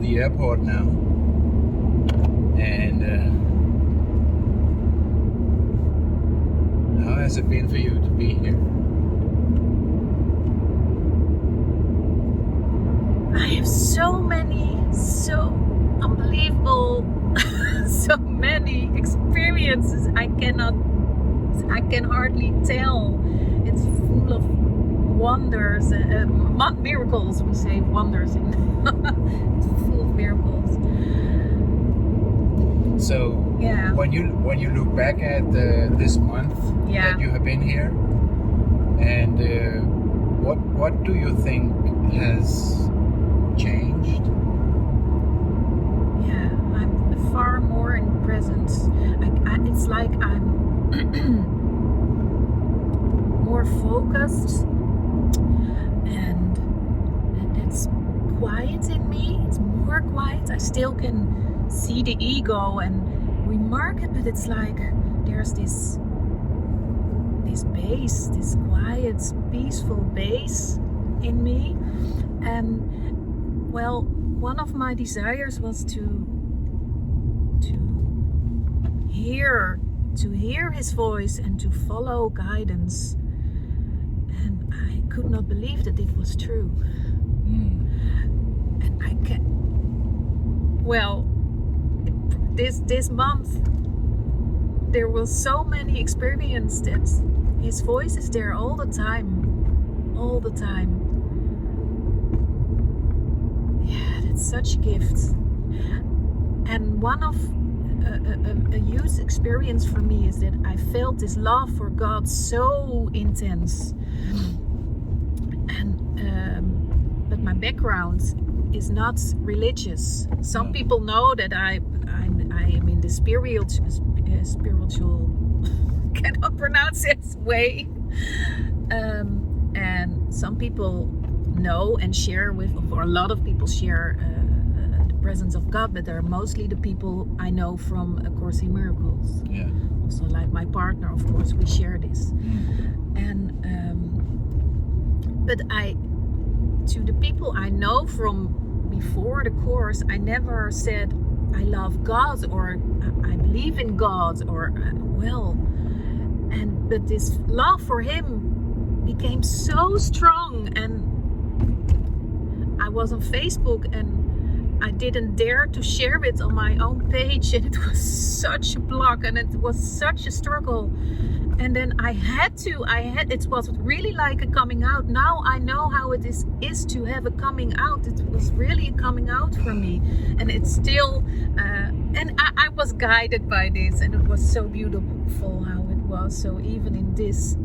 the airport now, and how has it been for you to be here? I have so unbelievable, so many experiences. I can hardly tell. It's full of wonders, miracles. We say wonders. It's full of miracles. So yeah, when you look back at this month that you have been here, and what do you think has changed? Yeah, I'm far more in presence. It's like I'm more focused, and it's quiet in me. It's more quiet. I still can see the ego and remark it, but it's like there's this base, this quiet, peaceful base in me. And well, one of my desires was to hear his voice and to follow guidance. And I could not believe that it was true. And I can. Well, this month there was so many experiences that his voice is there all the time. Yeah, that's such a gift. And one of a huge experience for me is that I felt this love for God so intense. And but my background is not religious. Some people know that I am in the spiritual cannot pronounce it way. And some people know and share with, or a lot of people share the presence of God, but they're mostly the people I know from A Course in Miracles. Yeah. Also, like my partner, of course, we share this. And but to the people I know from before the course, I never said I love God or I believe in God or but this love for Him became so strong. And I was on Facebook and I didn't dare to share it on my own page, and it was such a block and it was such a struggle. And then it was really like a coming out. Now I know how it is to have a coming out. It was really a coming out for me. And it's still, and I was guided by this, and it was so beautiful how it was. So even in this,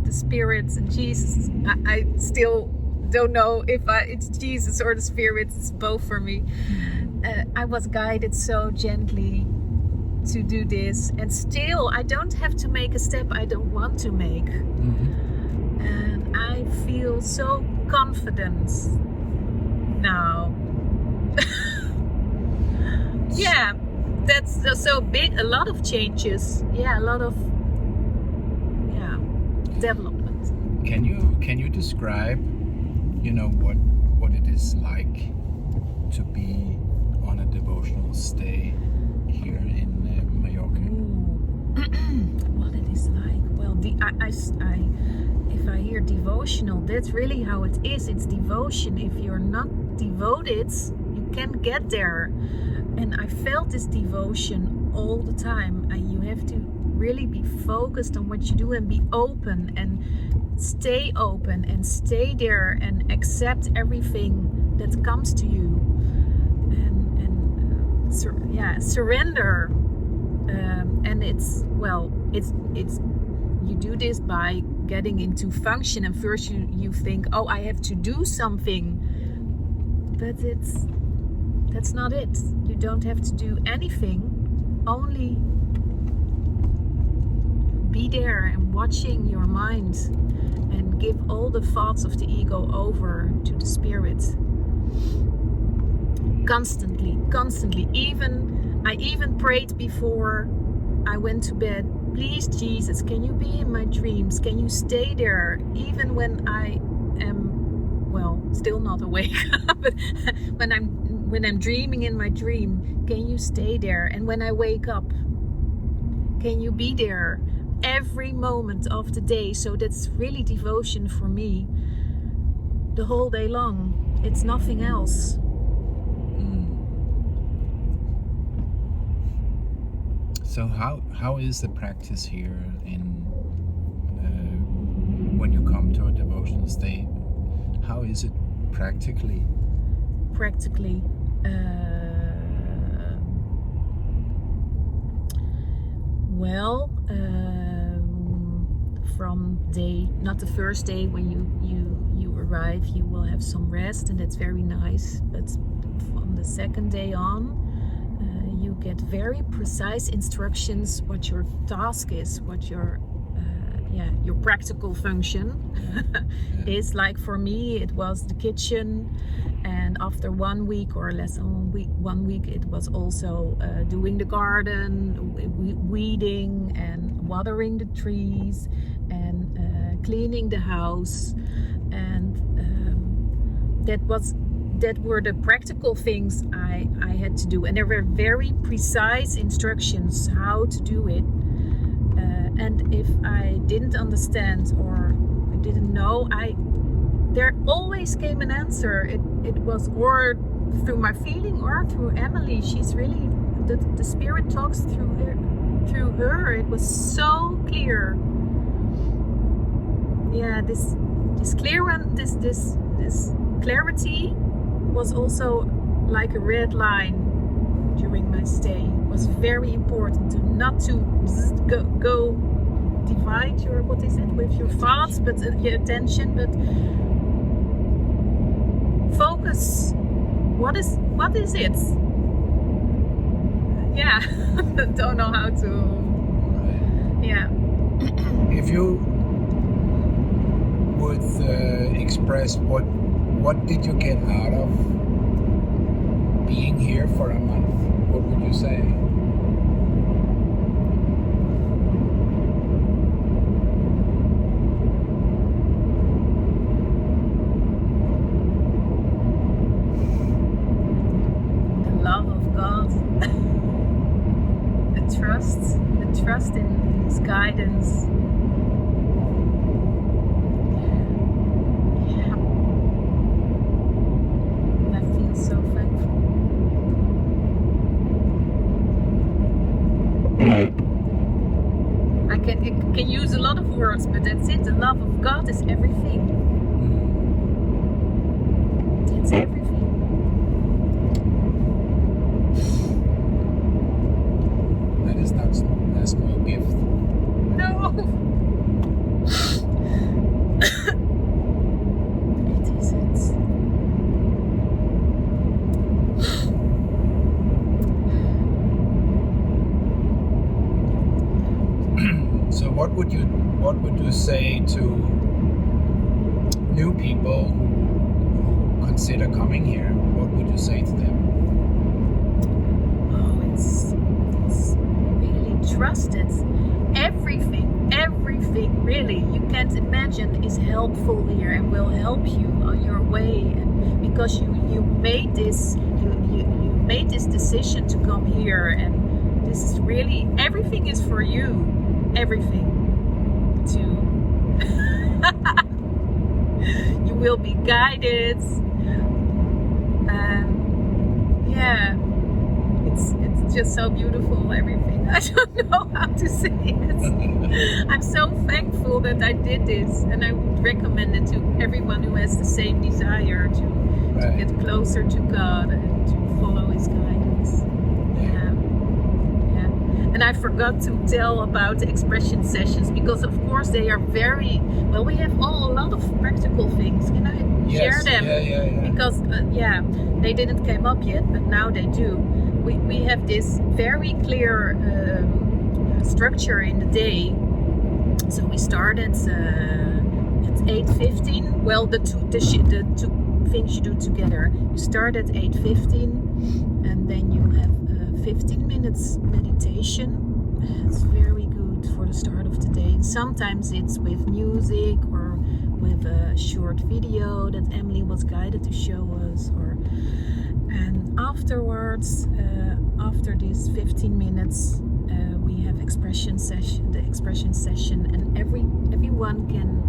the spirits and Jesus, I still don't know if it's Jesus or the spirits. It's both for me. I was guided so gently to do this, and still I don't have to make a step I don't want to make. And I feel so confident now. Yeah, that's so big. A lot of changes. Yeah, a lot of development. Can you describe, what it is like to be on a devotional stay here in Mallorca? What it is like? Well, if I hear devotional, that's really how it is. It's devotion. If you're not devoted, you can't get there. And I felt this devotion all the time. You have to really be focused on what you do and be open and stay open and stay there and accept everything that comes to you. Surrender. And it's you do this by getting into function, and first you think, oh, I have to do something, but that's not it. You don't have to do anything, only be there and watching your mind and give all the thoughts of the ego over to the spirit. Constantly. I even prayed before I went to bed, please Jesus, can you be in my dreams? Can you stay there even when well, still not awake, but when I'm dreaming in my dream, can you stay there? And when I wake up, can you be there every moment of the day? So that's really devotion for me, the whole day long. It's nothing else. So how is the practice here in when you come to a devotional state? How is it practically? Well, from day, not the first day when you arrive, you will have some rest, and that's very nice. But from the second day on, you get very precise instructions what your task is, what your practical function is. Like for me, it was the kitchen, and after 1 week or less than 1 week, it was also doing the garden, weeding and watering the trees, and cleaning the house, and that were the practical things I had to do, and there were very precise instructions how to do it. And if I didn't understand or I didn't know, there always came an answer. It was or through my feeling or through Emily. She's really the Spirit talks through her. It was so clear. Yeah, this clarity was also like a red line during my stay. It was very important to not to go divide your with your thoughts, but your attention, but focus. What is it? Yeah, don't know how to. Yeah. If you would express what did you get out of being here for a month, what would you say? The love of God, the trust in His guidance. I can use a lot of words, but that's it. The love of God is everything. It's everything. That is not a small gift. No. It isn't. So what would you say to new people who consider coming here? What would you say to them? Oh, it's really trusted. Everything really you can't imagine is helpful here and will help you on your way. And because you made this decision to come here, and this is really everything is for you. Everything to you will be guided, it's just so beautiful, everything. I don't know how to say it. I'm so thankful that I did this, and I would recommend it to everyone who has the same desire to get closer to God and to follow His guidance. And I forgot to tell about the expression sessions, because of course they are very well. We have a lot of practical things. Can I share them? Yeah. Because they didn't come up yet, but now they do. We have this very clear structure in the day. So we start at 8:15. Well, the two things you do together. You start at 8:15, and then you have 15 minutes meditation. It's very good for for the start of the day. Sometimes it's with music or with a short video that Emily was guided to show us, and afterwards, after these 15 minutes, we have the expression session, and everyone can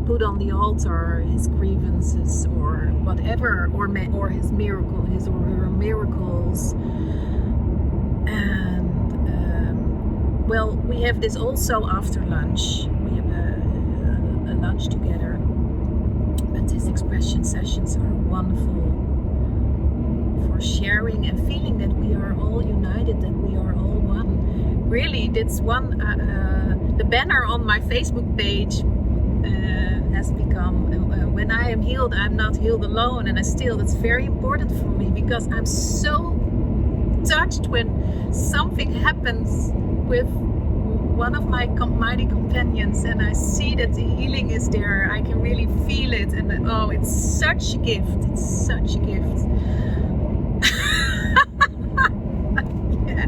put on the altar his grievances or whatever, or his or her miracles. And well, we have this also after lunch. We have a lunch together. But these expression sessions are wonderful for sharing and feeling that we are all united, that we are all one. Really, that's one. The banner on my Facebook page has become when I am healed, I'm not healed alone, and that's very important for me, because I'm so touched when something happens with one of my mighty companions and I see that the healing is there. I can really feel it, and it's such a gift. It's such a gift. Yeah.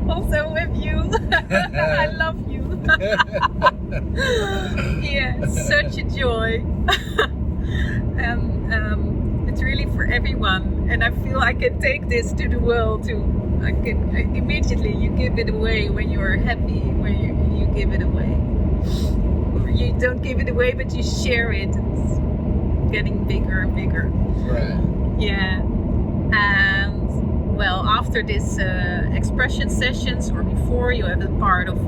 Also with you. I love you. Yeah, such a joy. And it's really for everyone, and I feel I can take this to the world too. Immediately you give it away when you are happy, when you give it away. Or you don't give it away, but you share it. It's getting bigger and bigger. Right. Yeah. And well, after this expression sessions, or before, you have a part of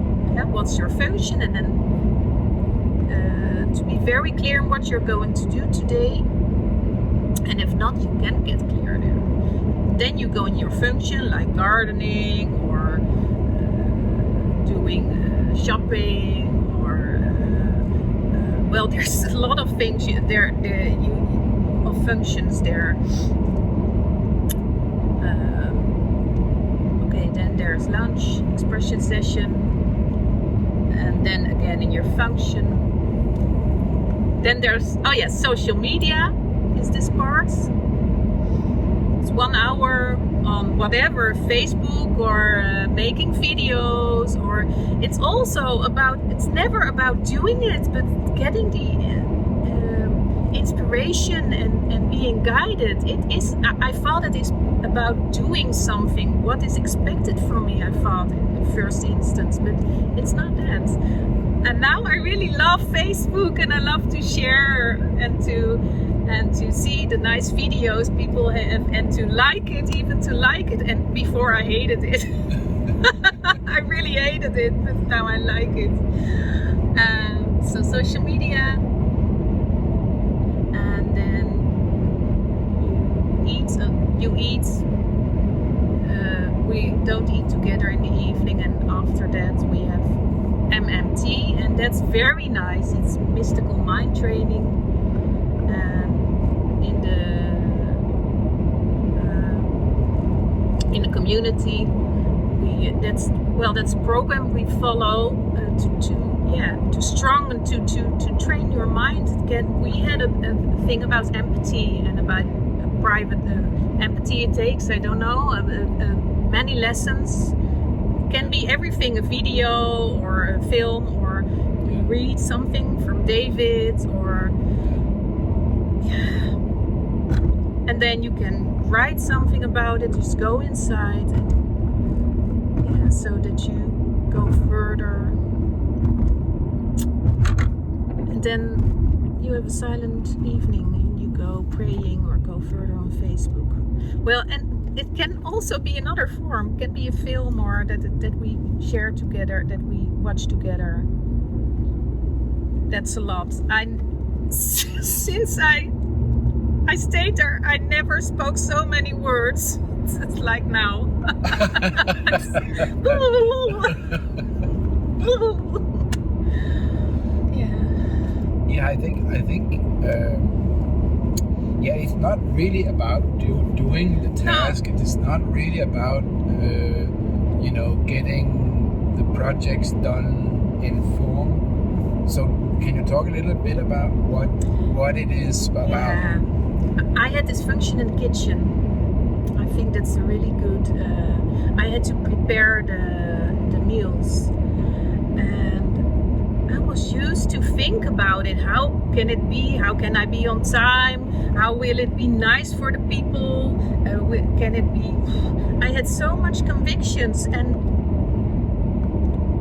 what's your function, and then to be very clear on what you're going to do today. And if not, you can get clear there. Then you go in your function, like gardening or doing shopping, or well, there's a lot of things of functions there. Okay, then there's lunch, expression session, and then again in your function. Then there's social media is this part. 1 hour on whatever, Facebook, or making videos, or it's also about, it's never about doing it, but getting the inspiration and being guided. It is, I thought it is about doing something, what is expected from me, I thought in the first instance, but it's not that. And now I really love Facebook, and I love to share and to see the nice videos people have, and to like it. And before I hated it. I really hated it, but now I like it. So social media, and then you eat. We don't eat together in the evening, and after that we have MMT, and that's very nice. It's mystical mind training. In the community, that's a program we follow to strong and to train your mind again. We had a thing about empathy and about private empathy it takes. I don't know, many lessons. Can be everything, a video or a film, or you read something from David, or and then you can write something about it. Just go inside, and so that you go further, and then you have a silent evening and you go praying or go further on Facebook. Well, and it can also be another form. It can be a film, or that we share together, that we watch together. That's a lot. Since I stayed there, I never spoke so many words. It's like now. Yeah, I think it's not really about doing the task. No. It is not really about getting the projects done in form. So can you talk a little bit about what it is about? Yeah. I had this function in the kitchen. I think that's a really good. I had to prepare the meals. And I was used to think about it. How can it be? How can I be on time? How will it be nice for the people? Can it be? I had so much convictions, and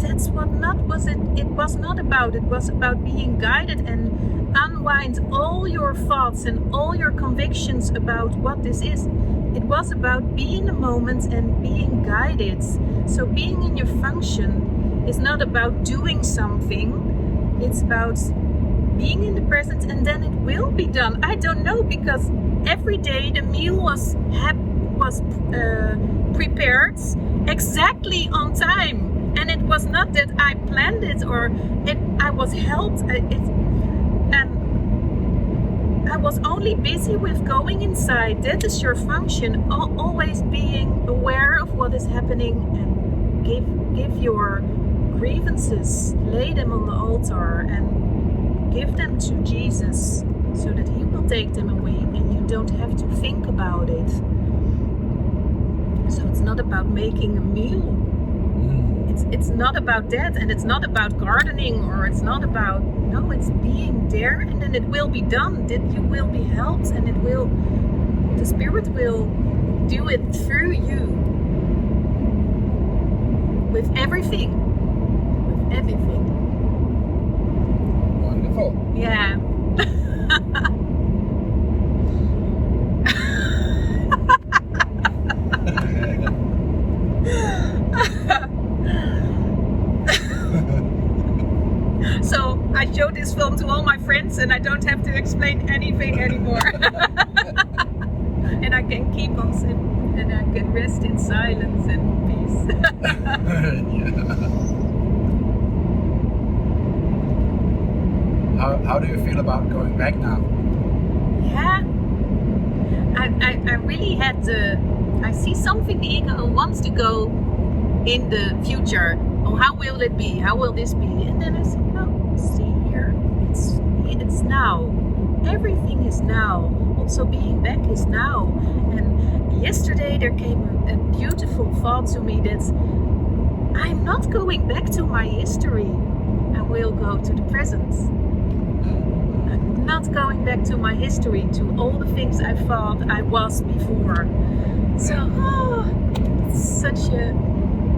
that's what not was it. It was not about. It was about being guided and unwind all your thoughts and all your convictions about what this is. It was about being in the moment and being guided. So being in your function is not about doing something. It's about being in the present, and then it will be done. I don't know, because every day the meal was prepared exactly on time, and it was not that I planned it or I was helped. I was only busy with going inside. That is your function. Always being aware of what is happening, and give your grievances, lay them on the altar, and give them to Jesus, so that He will take them away, and you don't have to think about it. So it's not about making a meal. It's not about that, and it's not about gardening, or it's not about, no, it's being there, and then it will be done. That you will be helped, and the Spirit will do it through you with everything. With everything. Wonderful. Yeah. So I show this film to all my friends, and I don't have to explain anything anymore. And I can keep on sitting, and I can rest in silence and peace. How do you feel about going back now? Yeah, I really had I see something the ego wants to go in the future. Oh, how will it be? How will this be? And then I said, no, see here, it's now. Everything is now. Also being back is now. And yesterday there came a beautiful thought to me that I'm not going back to my history. I will go to the present. I'm not going back to my history, to all the things I thought I was before. So, it's such a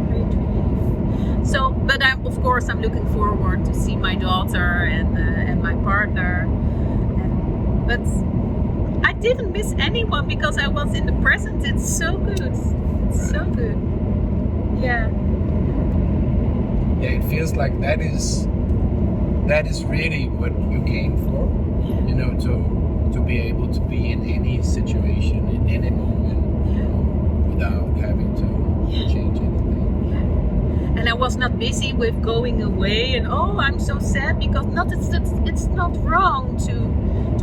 great relief. So, but of course I'm looking forward to see my daughter and my partner. But I didn't miss anyone because I was in the present. It's so good. It's so good. Yeah. Yeah, it feels like that is really what you came for. Yeah. You know, to be able to be in any situation, in any moment, without having to change anything. Yeah. And I was not busy with going away and I'm so sad, because it's not wrong to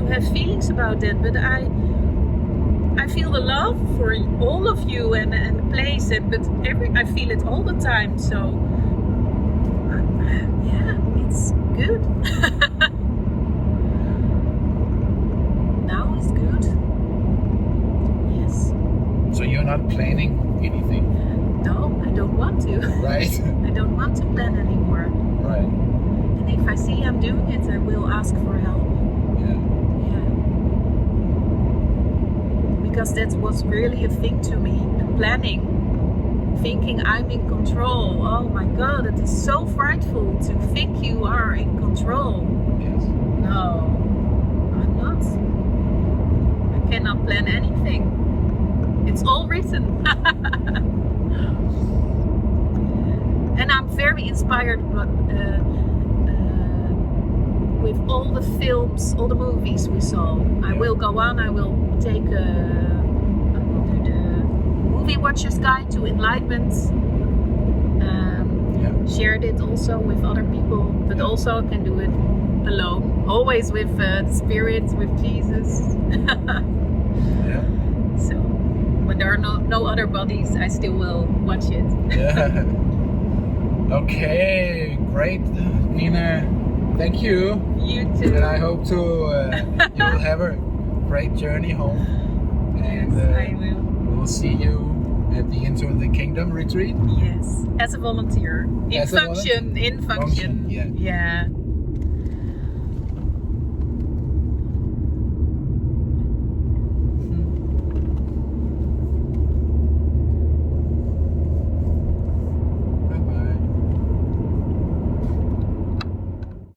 have feelings about that, but I feel the love for all of you and the place, but I feel it all the time. So yeah, it's good. Now it's good. Yes. So you're not planning anything? No, I don't want to. Right. I don't want to plan anymore. Right. And if I see I'm doing it, I will ask for help. Because that was really a thing to me, the planning, thinking I'm in control. Oh my God, it is so frightful to think you are in control. Yes. No, I'm not. I cannot plan anything. It's all written. And I'm very inspired with all the films, all the movies we saw. I will go on, I will take I will do the Movie Watcher's Guide to Enlightenment. Shared it also with other people, but also I can do it alone. Always with the Spirit, with Jesus. So when there are no other bodies, I still will watch it. Yeah. Okay, great, Nina. Thank you. You too. And I hope you will have a great journey home. And yes, I will. We'll see you at the Into the Kingdom retreat? Yes, as a volunteer. In As a volunteer? function. Yeah. Yeah.